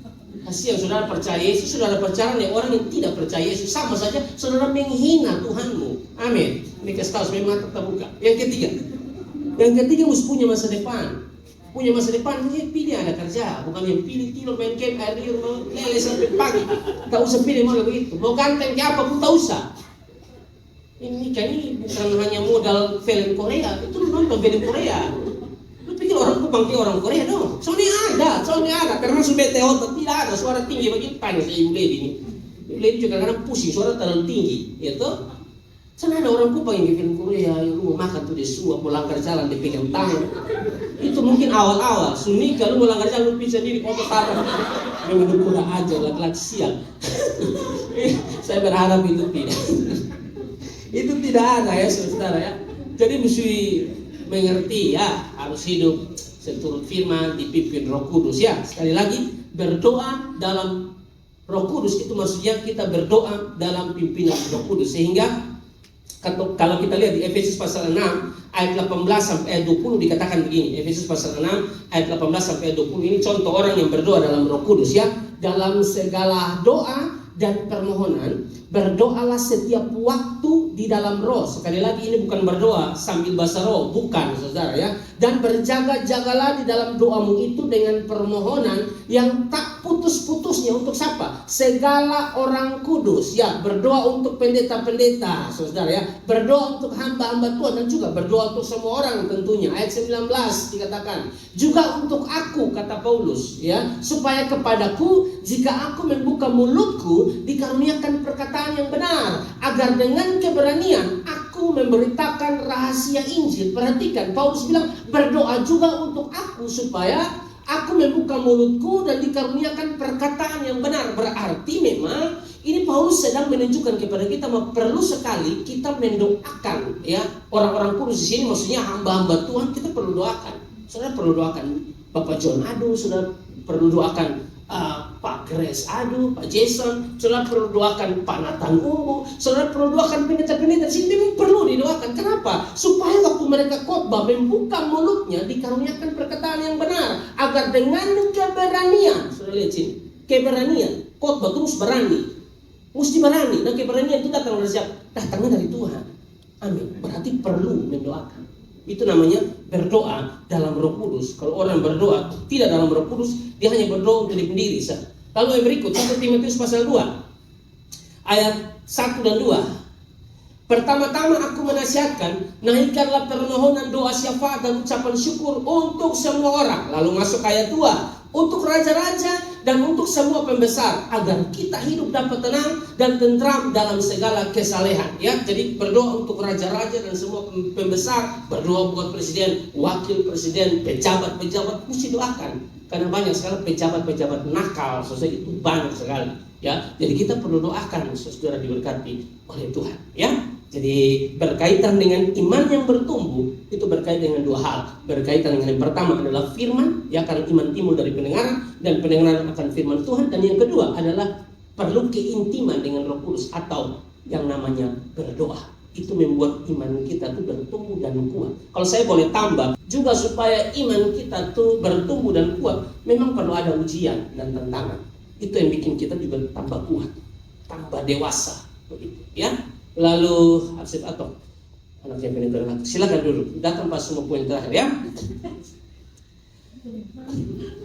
Kasihan saudara percaya Yesus, saudara percaya dengan orang yang tidak percaya Yesus. Sama saja saudara menghina Tuhanmu. Amin. Ini kasih tahu supaya mata terbuka. Yang ketiga mesti punya masa depan. Punya masa depan, dia pilih ada kerja. Bukan yang pilih tidur main game, air liur, lele sampai pagi. Tak usah pilih mau begitu. Mau ganteng kayak apa pun tak usah. Ini bukan hanya modal film Korea. Itu nonton film Korea. Pikir orang Kupang kayak orang Korea dong. Soalnya ada. Karena sudah teotot tidak ada suara tinggi bagi tanya saya Ibu Lady ini. Ibu Lady juga kadang pusing suara terlalu tinggi, ya toh. Sana ada orang Kupang yang film Korea yang lu mau makan tuh dia suap, mau langgar jalan dia pegang tangan. Itu mungkin awal-awal. Sunni kalau mau langgar jalan lu bisa diri otot taruh. Memang udah aja laki-laki siang. Saya berharap itu tidak. Itu tidak ada ya saudara ya. Jadi mesti mengerti ya, harus hidup seturut firman, dipimpin Roh Kudus ya. Sekali lagi, berdoa dalam Roh Kudus itu maksudnya kita berdoa dalam pimpinan Roh Kudus. Sehingga kalau kita lihat di Efesus pasal 6 ayat 18 sampai ayat 20 dikatakan begini. Efesus pasal 6 ayat 18 sampai ayat 20 ini contoh orang yang berdoa dalam Roh Kudus ya. Dalam segala doa dan permohonan berdoalah setiap waktu di dalam roh. Sekali lagi ini bukan berdoa sambil bahasa roh, bukan saudara ya. Dan berjaga-jagalah di dalam doamu itu dengan permohonan yang tak putus-putusnya untuk siapa? Segala orang kudus ya. Berdoa untuk pendeta-pendeta saudara ya. Berdoa untuk hamba-hamba Tuhan dan juga berdoa untuk semua orang tentunya. Ayat 19 dikatakan juga untuk aku, kata Paulus ya, supaya kepadaku jika aku membuka mulutku dikaruniakan perkataan yang benar, agar dengan keberanian aku memberitakan rahasia Injil. Perhatikan, Paulus bilang berdoa juga untuk aku supaya aku membuka mulutku dan dikaruniakan perkataan yang benar. Berarti memang ini Paulus sedang menunjukkan kepada kita bahwa perlu sekali kita mendoakan ya orang-orang kudus di sini, maksudnya hamba-hamba Tuhan. Kita perlu doakan. Saudara perlu doakan Bapak John Adu, saudara perlu doakan Pak Grace Adu, Pak Jason, saudara perlu doakan Pak Nathan Ungu, saudara perlu doakan pendeta-pendeta di sini. Memang perlu didoakan. Kenapa? Supaya waktu mereka khotbah membuka mulutnya dikaruniakan perkataan yang benar, agar dengan keberanian, saudara lihat sini, keberanian, khotbah terus berani, mesti berani. Dan keberanian itu datang dari siapa? Datangnya dari Tuhan. Amin. Berarti perlu mendoakan. Itu namanya berdoa dalam Roh Kudus. Kalau orang berdoa tidak dalam Roh Kudus, dia hanya berdoa untuk diri sendiri. Lalu yang berikut 1 Timotius pasal 2 ayat 1 dan 2. Pertama-tama aku menasihatkan, naikkanlah permohonan, doa, syafaat dan ucapan syukur untuk semua orang. Lalu masuk ayat 2, untuk raja-raja dan untuk semua pembesar, agar kita hidup dapat tenang dan tentram dalam segala kesalehan. Ya, jadi berdoa untuk raja-raja dan semua pembesar, berdoa buat presiden, wakil presiden, pejabat-pejabat, mesti doakan. Karena banyak sekali pejabat-pejabat nakal, saudara, itu banyak sekali. Ya, jadi kita perlu doakan saudara diberkati oleh Tuhan. Ya, jadi berkaitan dengan iman yang bertumbuh itu berkaitan dengan dua hal. Berkaitan dengan yang pertama adalah firman, ya, karena iman timbul dari pendengaran dan pendengaran akan firman Tuhan. Dan yang kedua adalah perlu keintiman dengan Roh Kudus atau yang namanya berdoa. Itu membuat iman kita tuh bertumbuh dan kuat. Kalau saya boleh tambah juga supaya iman kita tuh bertumbuh dan kuat, memang perlu ada ujian dan tantangan. Itu yang bikin kita juga tambah kuat, tambah dewasa, begitu, ya. Lalu Absif atau anaknya pendengar, silakan dulu, datang pas semua poin terakhir, ya.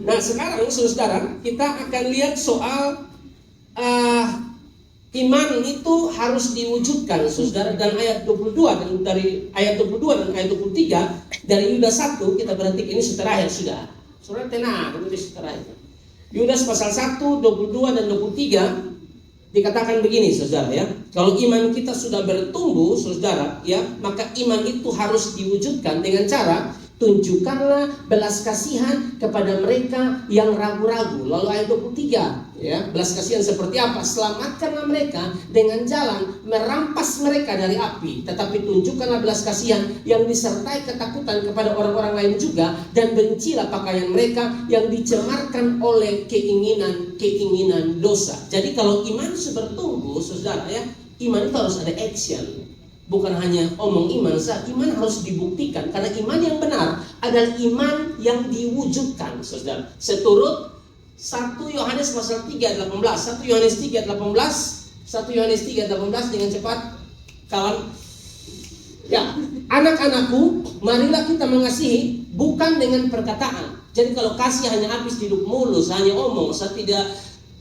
Nah sekarang kita akan lihat soal iman itu harus diwujudkan, saudara. Dan ayat 22 dan dari ayat 22 dan ayat 23 Dari Yudas 1 kita berhenti, ini terakhir sudah. Saudara tenang, itu terakhir. Yudas pasal 1, 22 dan 23 dikatakan begini, saudara ya. Kalau iman kita sudah bertumbuh, saudara ya, maka iman itu harus diwujudkan dengan cara tunjukkanlah belas kasihan kepada mereka yang ragu-ragu. Lalu ayat 23 ya, belas kasihan seperti apa? Selamatkanlah mereka dengan jalan merampas mereka dari api, tetapi tunjukkanlah belas kasihan yang disertai ketakutan kepada orang-orang lain juga, dan bencilah pakaian mereka yang dicemarkan oleh keinginan dosa. Jadi kalau iman sudah bertumbuh, saudara ya, iman itu harus ada action. Bukan hanya omong iman saja, iman harus dibuktikan. Karena iman yang benar adalah iman yang diwujudkan, saudara. Seturut 1 Yohanes pasal 3:18, 1 Yohanes 3:18, 1 Yohanes 3:18 dengan cepat, kawan. Ya, anak-anakku, marilah kita mengasihi bukan dengan perkataan. Jadi kalau kasih hanya habis hidup mulus, hanya omong, saya tidak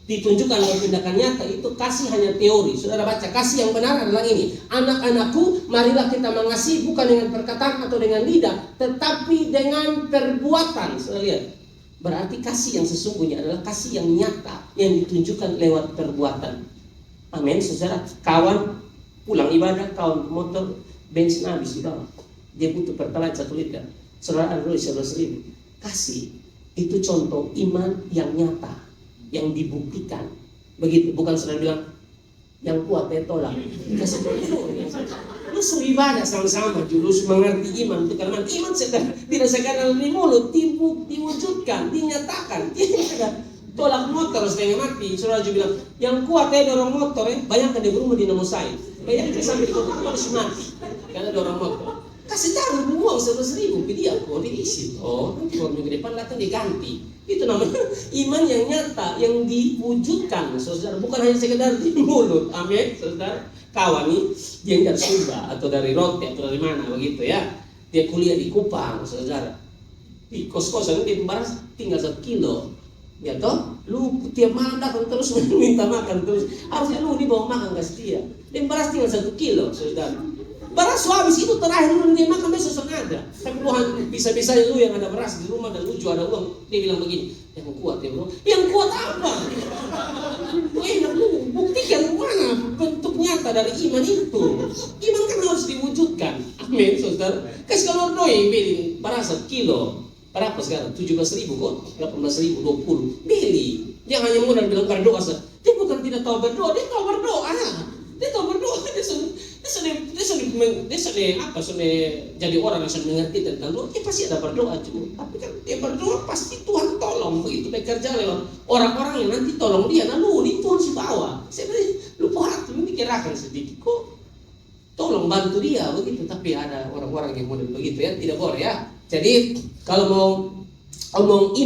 ditunjukkan oleh tindakan nyata, itu kasih hanya teori. Saudara baca, kasih yang benar adalah ini. Anak-anakku, marilah kita mengasihi bukan dengan perkataan atau dengan lidah, tetapi dengan perbuatan. Saudara lihat, berarti kasih yang sesungguhnya adalah kasih yang nyata, yang ditunjukkan lewat perbuatan. Amin, saudara. Kawan pulang ibadah, kawan motor bensin habis di bawah, dia butuh pertalite 1 liter. Saudara ada duit 11.000. Kasih itu contoh iman yang nyata, yang dibuktikan. Begitu, bukan saudara bilang yang kuat tolak. Kasih dulu. Lu suruh ibadah sama-sama, julus mengerti iman itu karena iman tidak sekadar di mulut, diwujudkan, dinyatakan. Tolak motor setengah mati. Saudara juga bilang yang kuat dorong motor bayangkan dia berumah di Namusai. Bayangkan sampai di kota itu harus mati karena dorong motor. Kasih tahu uang 11.000 ke dia, kok diisi. Nanti kalau minggu depan datang diganti. Itu namanya iman yang nyata, yang diwujudkan, saudara. Bukan hanya sekedar di mulut. Amin, saudara. Kawan nih, dia dari Sumba atau dari Rote atau dari mana begitu ya. Dia kuliah di Kupang, saudara. Di kos-kosan dia baras tinggal 1 kilo. Ya toh, lu tiap malam datang terus minta makan terus. Harusnya lu dibawa makan kasih dia. Dia baras tinggal 1 kilo, saudara. Beras habis itu terakhir lu dia makan besok ada. Tapi lu bisa-bisa lu yang ada beras di rumah dan lu jual ada uang. Dia bilang begini, yang kuat ya bro. Yang kuat apa? Enak lu buktikan mana bentuk nyata dari iman itu. Iman kan harus diwujudkan. Amin, saudara. Kasih kalau doi beli beras 1 kilo. Berapa sekarang? 17.000 kok? 18.000, 20. Beli. Dia hanya modal bilang berdoa saja. Dia bukan tidak tahu berdoa, dia tahu berdoa. Dia tahu berdoa, dia sudah jadi orang yang sudah mengerti tentang doa. Dia pasti ada berdoa juga. Tapi kan dia berdoa pasti Tuhan tolong begitu bekerja lewat orang-orang yang nanti tolong dia. Lalu Tuhan si bawa. Saya bilang lupa hati memikirkan sedikit kok. Tolong bantu dia begitu. Tapi ada orang-orang yang model begitu ya, tidak boleh ya. Jadi kalau mau omong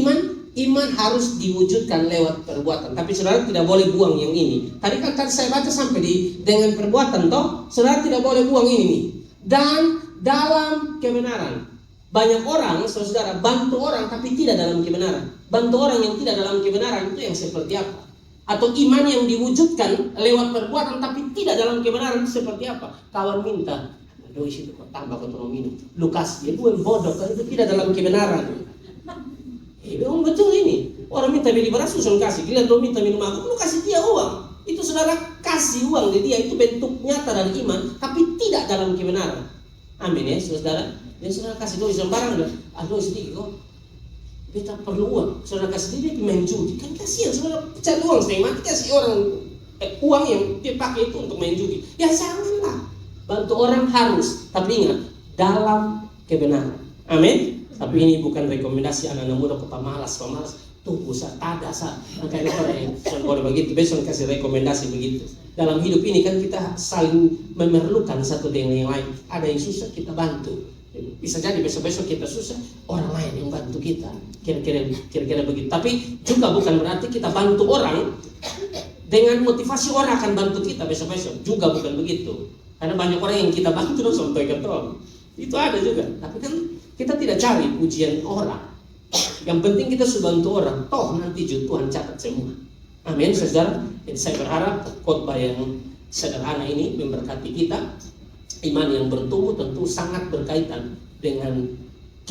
iman harus diwujudkan lewat perbuatan. Tapi saudara tidak boleh buang yang ini. Tadi kan saya baca sampai dengan perbuatan toh, saudara tidak boleh buang ini nih. Dan dalam kebenaran. Banyak orang, saudara, bantu orang tapi tidak dalam kebenaran. Bantu orang yang tidak dalam kebenaran itu yang seperti apa? Atau iman yang diwujudkan lewat perbuatan tapi tidak dalam kebenaran itu seperti apa? Kawan minta, aduh itu kok tambah kau tolong minum. Lukas, dia bukan bodoh kan itu tidak dalam kebenaran. Betul ini. Orang minta beli beras, lu kasih. Gila, lu minta minum aku, lu kasih dia uang. Itu saudara kasih uang di dia, itu bentuk nyata dari iman, tapi tidak dalam kebenaran. Amin ya, saudara. Dan saudara kasih doa sembarang, aduh sedikit kok. Kita perlu uang. Saudara kasih dia main judi. Kan kasihan, saudara cari uang setengah mati kasih orang uang yang dia pakai itu untuk main judi. Ya janganlah. Bantu orang harus, tapi ingat dalam kebenaran. Amin. Tapi ini bukan rekomendasi anak-anak muda ke pemalas. Tunggu saat ada saat makanya orang begitu besok kasih rekomendasi begitu. Dalam hidup ini kan kita saling memerlukan satu dengan yang lain. Ada yang susah kita bantu. Bisa jadi besok-besok kita susah, orang lain yang bantu kita. Kira-kira begitu. Tapi juga bukan berarti kita bantu orang dengan motivasi orang akan bantu kita besok-besok. Juga bukan begitu. Karena banyak orang yang kita bantu terus sampai ketol. Itu ada juga. Tapi kan kita tidak cari pujian orang. Yang penting kita sudah bantu orang. Toh nanti Tuhan catat semua. Amin, saudara. Jadi saya berharap khotbah yang sederhana ini memberkati kita. Iman yang bertumbuh tentu sangat berkaitan dengan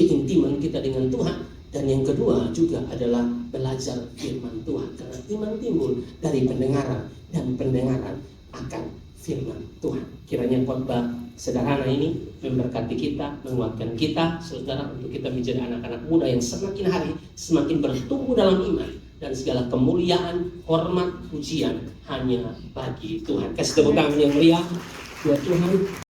keintiman kita dengan Tuhan. Dan yang kedua juga adalah belajar firman Tuhan. Karena iman timbul dari pendengaran, dan pendengaran akan firman Tuhan. Kiranya khotbah sederhana ini memberkati kita, menguatkan kita, saudara, untuk kita menjadi anak-anak muda yang semakin hari semakin bertumbuh dalam iman. Dan segala kemuliaan, hormat, pujian hanya bagi Tuhan. Kasih tepuk tangan yang meriah buat Tuhan.